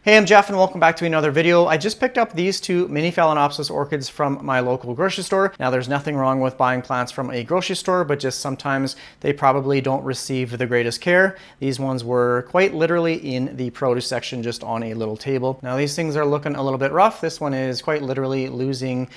Hey, I'm Jeff and welcome back to another video. I just picked up these two mini phalaenopsis orchids from my local grocery store. Now there's nothing wrong with buying plants from a grocery store, but just sometimes they probably don't receive the greatest care. These ones were quite literally in the produce section just on a little table. Now these things are looking a little bit rough. This one is quite literally losing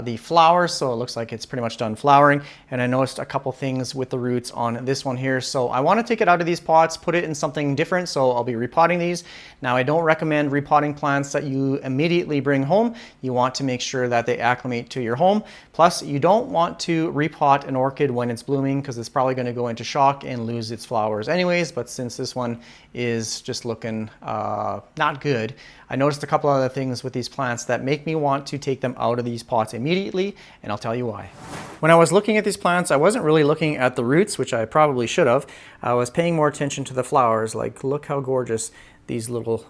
the flowers, so it looks like it's pretty much done flowering. And I noticed a couple things with the roots on this one here. So I want to take it out of these pots, put it in something different. So I'll be repotting these. Now I don't recommend repotting plants that you immediately bring home. You want to make sure that they acclimate to your home. Plus you don't want to repot an orchid when it's blooming because it's probably going to go into shock and lose its flowers anyways. But since this one is just looking not good, I noticed a couple other things with these plants that make me want to take them out of these pots immediately, and I'll tell you why. When I was looking at these plants, I wasn't really looking at the roots, which I probably should have. I was paying more attention to the flowers. Like, look how gorgeous these little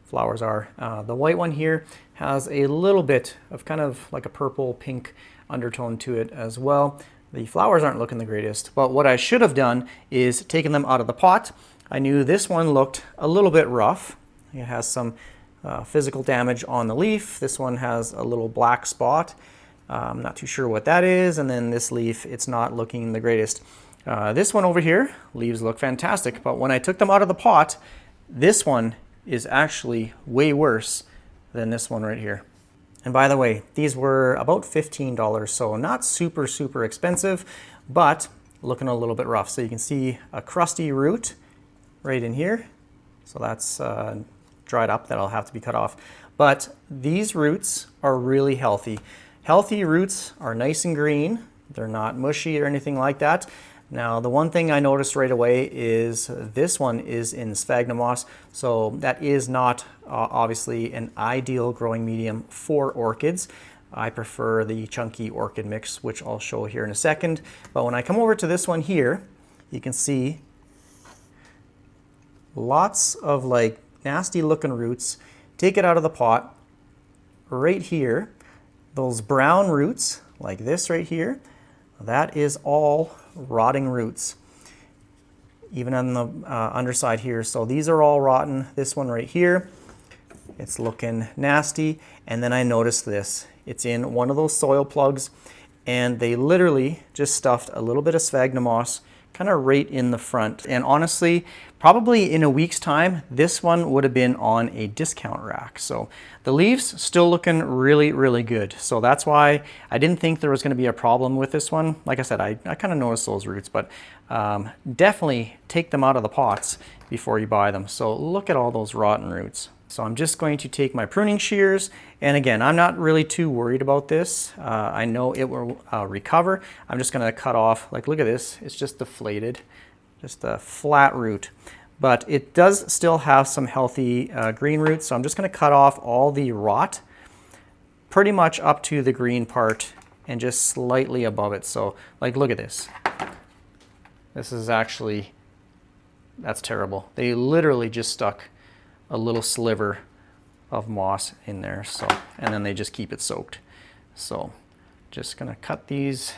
flowers are. The white one here has a little bit of kind of like a purple pink undertone to it as well. The flowers aren't looking the greatest, but what I should have done is taken them out of the pot. I knew this one looked a little bit rough. It has some physical damage on the leaf. This one has a little black spot. I'm not too sure what that is. And then this leaf, it's not looking the greatest. This one over here, leaves look fantastic. But when I took them out of the pot, this one is actually way worse than this one right here. And by the way, these were about $15, so not super expensive, but looking a little bit rough. So you can see a crusty root right in here. So that's dried up, that'll have to be cut off. But these roots are really healthy. Healthy roots are nice and green. They're not mushy or anything like that. Now, the one thing I noticed right away is this one is in sphagnum moss. So that is not obviously an ideal growing medium for orchids. I prefer the chunky orchid mix, which I'll show here in a second. But when I come over to this one here, you can see lots of like nasty looking roots. Take it out of the pot. Right here, those brown roots, like this right here, that is all rotting roots. Even on the underside here. So these are all rotten. This one right here, it's looking nasty. And then I noticed this. It's in one of those soil plugs, and they literally just stuffed a little bit of sphagnum moss kind of right in the front. And honestly, probably in a week's time, this one would have been on a discount rack. So the leaves still looking really good. So that's why I didn't think there was going to be a problem with this one. Like I said, I kind of noticed those roots, but definitely take them out of the pots before you buy them. So look at all those rotten roots. So I'm just going to take my pruning shears, and again, I'm not really too worried about this. I know it will recover. I'm just going to cut off, like look at this, it's just deflated, just a flat root. But it does still have some healthy green roots, so I'm just going to cut off all the rot, pretty much up to the green part and just slightly above it. So like look at this. This is actually, that's terrible. They literally just stuck a little sliver of moss in there, so, and then they just keep it soaked. So just gonna cut these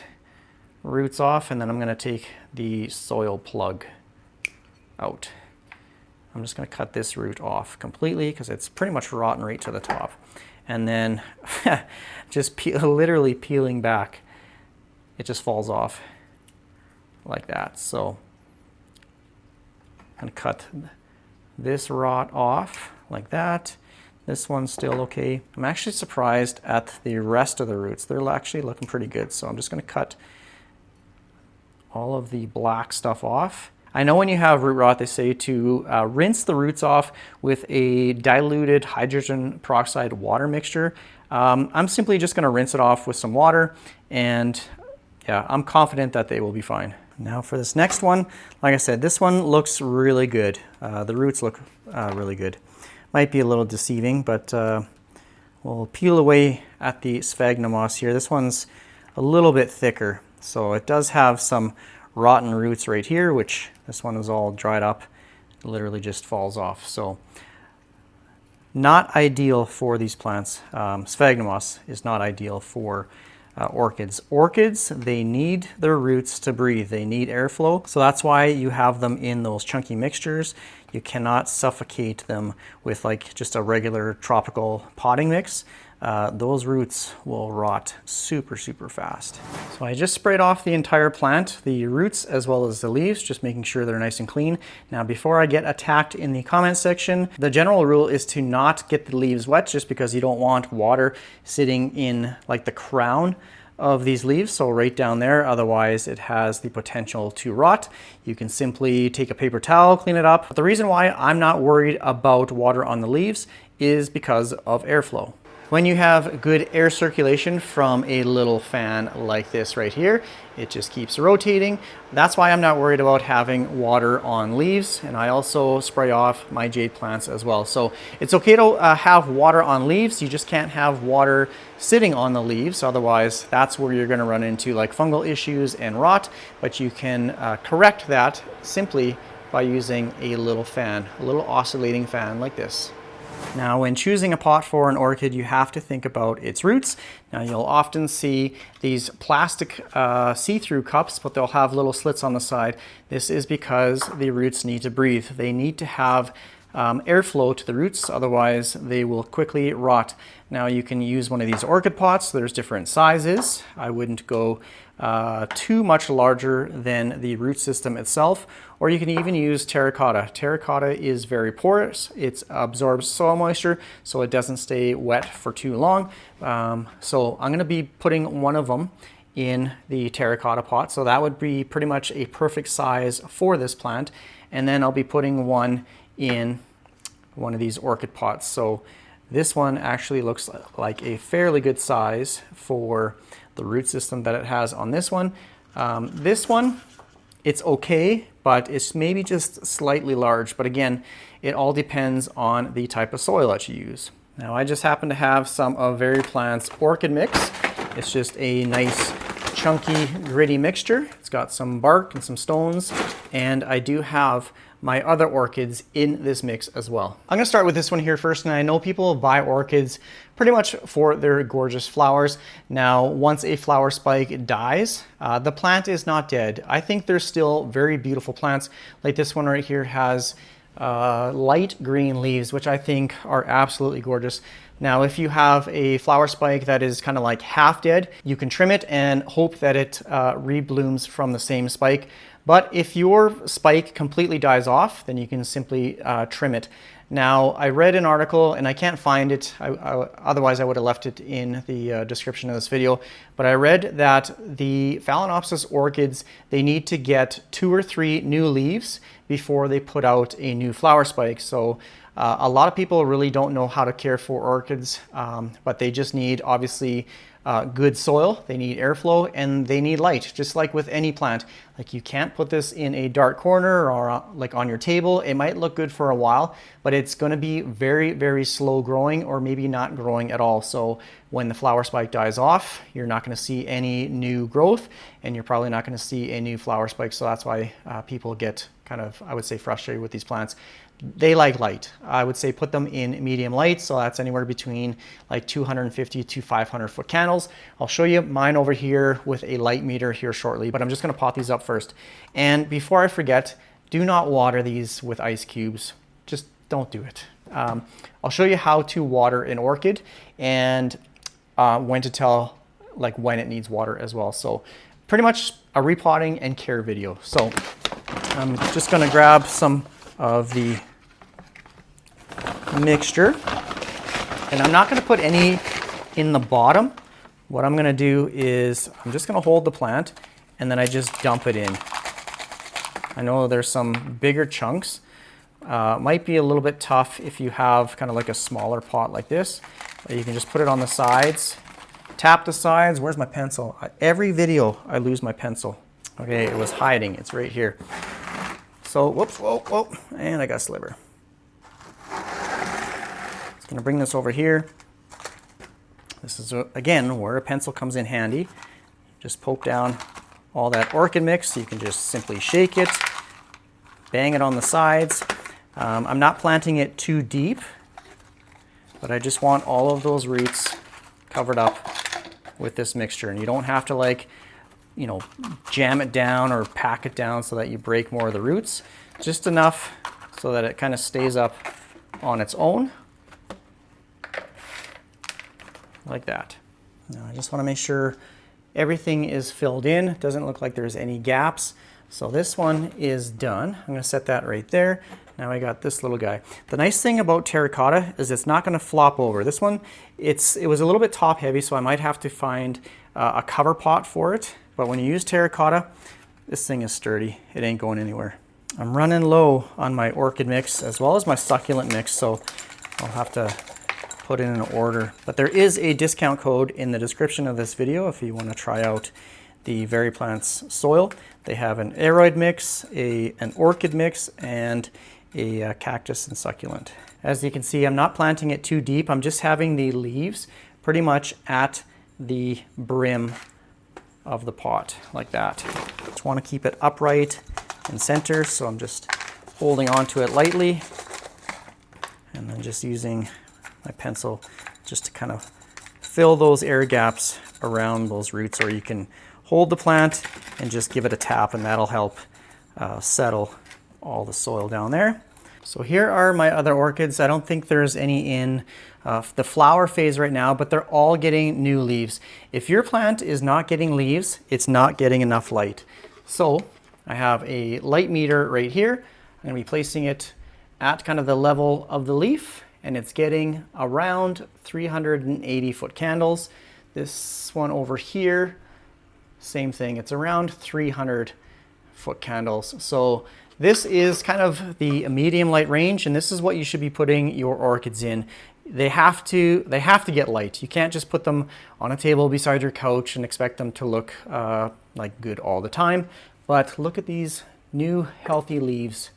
roots off, and then I'm gonna take the soil plug out. I'm just gonna cut this root off completely because it's pretty much rotten right to the top. And then just literally peeling back, it just falls off like that. So I'm gonna cut this rot off like that. This one's still okay. I'm actually surprised at the rest of the roots. They're actually looking pretty good. So I'm just going to cut all of the black stuff off. I know when you have root rot, they say to rinse the roots off with a diluted hydrogen peroxide water mixture. I'm simply just going to rinse it off with some water, and yeah, I'm confident that they will be fine. Now for this next one, like I said, this one looks really good. The roots look really good. Might be a little deceiving, but we'll peel away at the sphagnum moss here. This one's a little bit thicker, so it does have some rotten roots right here, which this one is all dried up. It literally just falls off. So not ideal for these plants. Sphagnum moss is not ideal for orchids. Orchids, they need their roots to breathe. They need airflow. So that's why you have them in those chunky mixtures. You cannot suffocate them with like just a regular tropical potting mix. Those roots will rot super, super fast. So I just sprayed off the entire plant, the roots as well as the leaves, just making sure they're nice and clean. Now, before I get attacked in the comment section, the general rule is to not get the leaves wet, just because you don't want water sitting in like the crown of these leaves, so right down there, otherwise it has the potential to rot. You can simply take a paper towel, clean it up. But the reason why I'm not worried about water on the leaves is because of airflow. When you have good air circulation from a little fan like this right here, it just keeps rotating. That's why I'm not worried about having water on leaves, and I also spray off my jade plants as well. So it's okay to have water on leaves, you just can't have water sitting on the leaves, otherwise that's where you're going to run into like fungal issues and rot. But you can correct that simply by using a little fan, a little oscillating fan like this. Now, when choosing a pot for an orchid, you have to think about its roots. Now, you'll often see these plastic see-through cups, but they'll have little slits on the side. This is because the roots need to breathe. They need to have airflow to the roots, otherwise they will quickly rot. Now, you can use one of these orchid pots. There's different sizes. I wouldn't go too much larger than the root system itself, or you can even use terracotta. Terracotta is very porous. It absorbs soil moisture, so it doesn't stay wet for too long. So I'm going to be putting one of them in the terracotta pot, so that would be pretty much a perfect size for this plant. And then I'll be putting one in one of these orchid pots. So this one actually looks like a fairly good size for the root system that it has on this one. This one, it's okay, but it's maybe just slightly large. But again, it all depends on the type of soil that you use. Now, I just happen to have some of VeryPlants orchid mix. It's just a nice chunky, gritty mixture. It's got some bark and some stones, and I do have my other orchids in this mix as well. I'm gonna start with this one here first, and I know people buy orchids pretty much for their gorgeous flowers. Now, once a flower spike dies, the plant is not dead. I think they're still very beautiful plants. Like this one right here has light green leaves, which I think are absolutely gorgeous. Now, if you have a flower spike that is kind of like half dead, you can trim it and hope that it reblooms from the same spike. But if your spike completely dies off, then you can simply trim it. Now, I read an article, and I can't find it, otherwise I would have left it in the description of this video, but I read that the phalaenopsis orchids, they need to get 2 or 3 new leaves before they put out a new flower spike. So a lot of people really don't know how to care for orchids, but they just need, obviously, good soil, they need airflow, and they need light, just like with any plant. Like, you can't put this in a dark corner or like on your table. It might look good for a while, but it's going to be very, very slow growing, or maybe not growing at all. So when the flower spike dies off, you're not going to see any new growth, and you're probably not going to see a new flower spike. So that's why people get kind of, I would say, frustrated with these plants. They like light. I would say put them in medium light, so that's anywhere between like 250 to 500 foot candles. I'll show you mine over here with a light meter here shortly, but I'm just going to pot these up first. And before I forget, do not water these with ice cubes. Just don't do it. I'll show you how to water an orchid and when to tell like when it needs water as well. So pretty much a repotting and care video. So I'm just going to grab some of the mixture, and I'm not going to put any in the bottom. What I'm going to do is I'm just going to hold the plant, and then I just dump it in. I know there's some bigger chunks. Might be a little bit tough if you have kind of like a smaller pot like this. You can just put it on the sides, tap the sides. Where's my pencil? Every video I lose my pencil. Okay, it was hiding. It's right here. So, whoops, whoa, and I got a sliver. Just gonna bring this over here. This is, again, where a pencil comes in handy. Just poke down all that orchid mix. You can just simply shake it, bang it on the sides. I'm not planting it too deep, but I just want all of those roots covered up with this mixture. And you don't have to, like, you know, jam it down or pack it down so that you break more of the roots. Just enough so that it kind of stays up on its own, like that. Now I just want to make sure everything is filled in. It doesn't look like there's any gaps. So this one is done. I'm going to set that right there. Now I got this little guy. The nice thing about terracotta is it's not going to flop over. This one, it was a little bit top heavy, so I might have to find a cover pot for it. But when you use terracotta, this thing is sturdy. It ain't going anywhere. I'm running low on my orchid mix as well as my succulent mix, so I'll have to put in an order. But there is a discount code in the description of this video if you want to try out the VeryPlants soil. They have an aroid mix, an orchid mix, and a cactus and succulent. As you can see, I'm not planting it too deep. I'm just having the leaves pretty much at the brim of the pot, like that. Just want to keep it upright and center, so I'm just holding onto it lightly and then just using my pencil just to kind of fill those air gaps around those roots, or you can hold the plant and just give it a tap, and that'll help settle all the soil down there. So here are my other orchids. I don't think there's any in the flower phase right now, but they're all getting new leaves. If your plant is not getting leaves, it's not getting enough light. So I have a light meter right here. I'm going to be placing it at kind of the level of the leaf, and it's getting around 380 foot candles. This one over here, same thing, it's around 300 foot candles. So this is kind of the medium light range, and this is what you should be putting your orchids in. They have to get light. You can't just put them on a table beside your couch and expect them to look like good all the time. But look at these new healthy leaves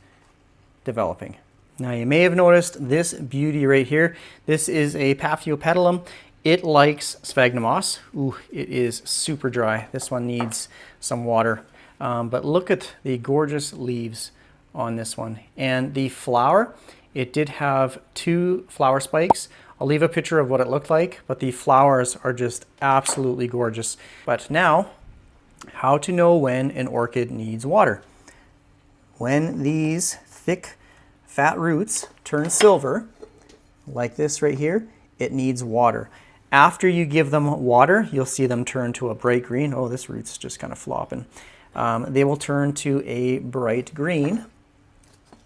developing. Now you may have noticed this beauty right here. This is a Paphiopedilum. It likes sphagnum moss. Ooh, it is super dry. This one needs some water. But look at the gorgeous leaves on this one. And the flower, it did have 2 flower spikes. I'll leave a picture of what it looked like, but the flowers are just absolutely gorgeous. But now, how to know when an orchid needs water. When these thick, fat roots turn silver, like this right here, it needs water. After you give them water, you'll see them turn to a bright green. Oh, this root's just kind of flopping. They will turn to a bright green,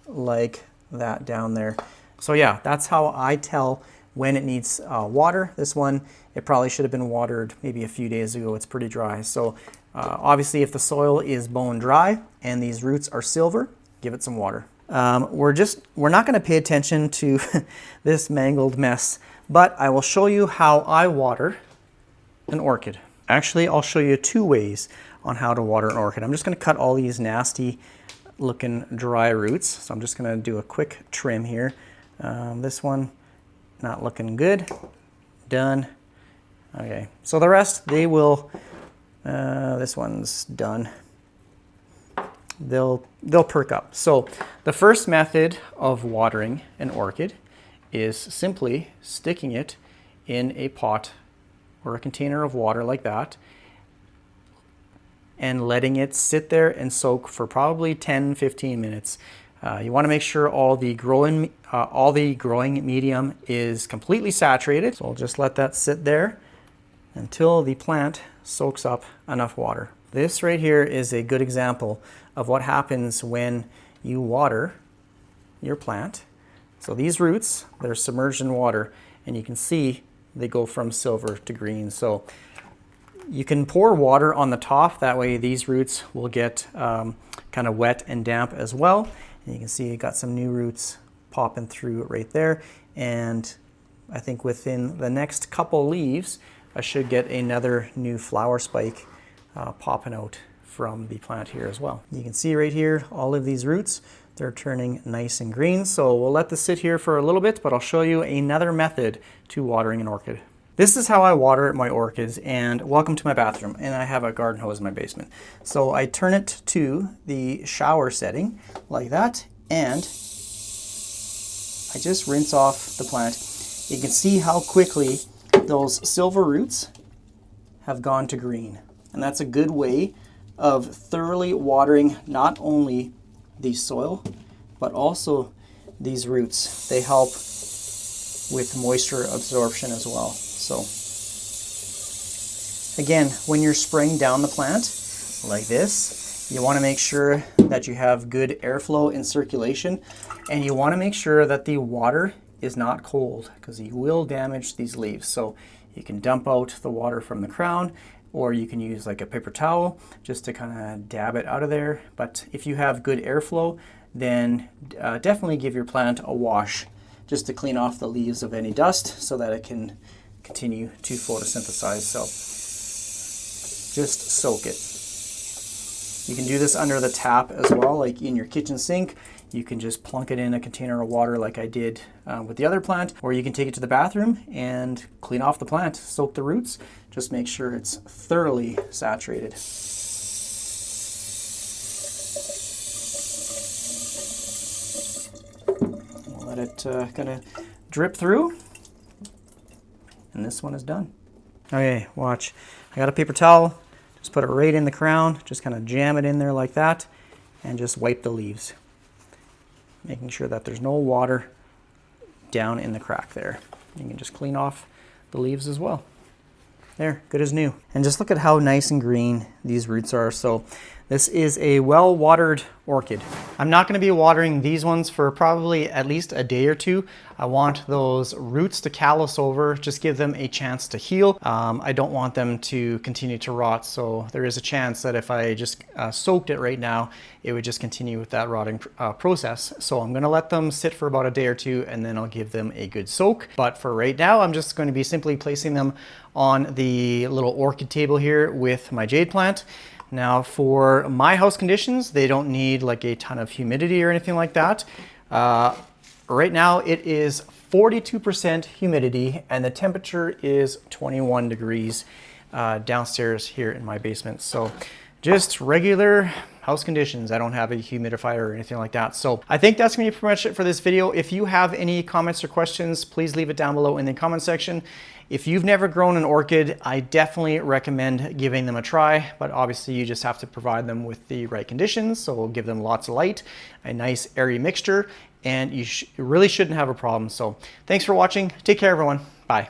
like that down there. So yeah, that's how I tell when it needs water. This one, it probably should have been watered maybe a few days ago. It's pretty dry. So obviously if the soil is bone dry and these roots are silver, give it some water. We're not going to pay attention to this mangled mess, but I will show you how I water an orchid. Actually, I'll show you 2 ways on how to water an orchid. I'm just going to cut all these nasty looking dry roots. So I'm just going to do a quick trim here. This one not looking good. Done. Okay, so the rest, they will, this one's done. They'll perk up. So the first method of watering an orchid is simply sticking it in a pot or a container of water like that and letting it sit there and soak for probably 10-15 minutes. You want to make sure all the growing medium is completely saturated. So I'll just let that sit there until the plant soaks up enough water. This right here is a good example of what happens when you water your plant. So these roots, they're submerged in water, and you can see they go from silver to green. So you can pour water on the top, that way these roots will get kind of wet and damp as well. And you can see you got some new roots popping through right there. And I think within the next couple leaves, I should get another new flower spike popping out from the plant here as well. You can see right here, all of these roots, they're turning nice and green. So we'll let this sit here for a little bit, but I'll show you another method to watering an orchid. This is how I water my orchids, and welcome to my bathroom. And I have a garden hose in my basement. So I turn it to the shower setting like that, and I just rinse off the plant. You can see how quickly those silver roots have gone to green. And that's a good way of thoroughly watering not only the soil, but also these roots. They help with moisture absorption as well. So again, when you're spraying down the plant like this, you want to make sure that you have good airflow and circulation, and you want to make sure that the water is not cold, because you will damage these leaves. So you can dump out the water from the crown, or you can use like a paper towel just to kind of dab it out of there. But if you have good airflow, then definitely give your plant a wash just to clean off the leaves of any dust so that it can continue to photosynthesize. So just soak it. You can do this under the tap as well, like in your kitchen sink. You can just plunk it in a container of water like I did with the other plant, or you can take it to the bathroom and clean off the plant, soak the roots. Just make sure it's thoroughly saturated. We'll let it kind of drip through, and this one is done. Okay, watch. I got a paper towel. Just put it right in the crown, just kind of jam it in there like that, and just wipe the leaves, making sure that there's no water down in the crack there. You can just clean off the leaves as well. There, good as new. And just look at how nice and green these roots are. So this is a well-watered orchid. I'm not going to be watering these ones for probably at least a day or two. I want those roots to callus over, just give them a chance to heal. I don't want them to continue to rot, so there is a chance that if I just soaked it right now, it would just continue with that rotting process. So I'm going to let them sit for about a day or two, and then I'll give them a good soak. But for right now, I'm just going to be simply placing them on the little orchid table here with my jade plant. Now for my house conditions, they don't need like a ton of humidity or anything like that. Right now it is 42% humidity and the temperature is 21 degrees downstairs here in my basement. So just regular house conditions. I don't have a humidifier or anything like that. So I think that's gonna be pretty much it for this video. If you have any comments or questions, please leave it down below in the comment section. If you've never grown an orchid, I definitely recommend giving them a try, but obviously you just have to provide them with the right conditions. So we'll give them lots of light, a nice airy mixture, and you really shouldn't have a problem. So thanks for watching. Take care, everyone. Bye.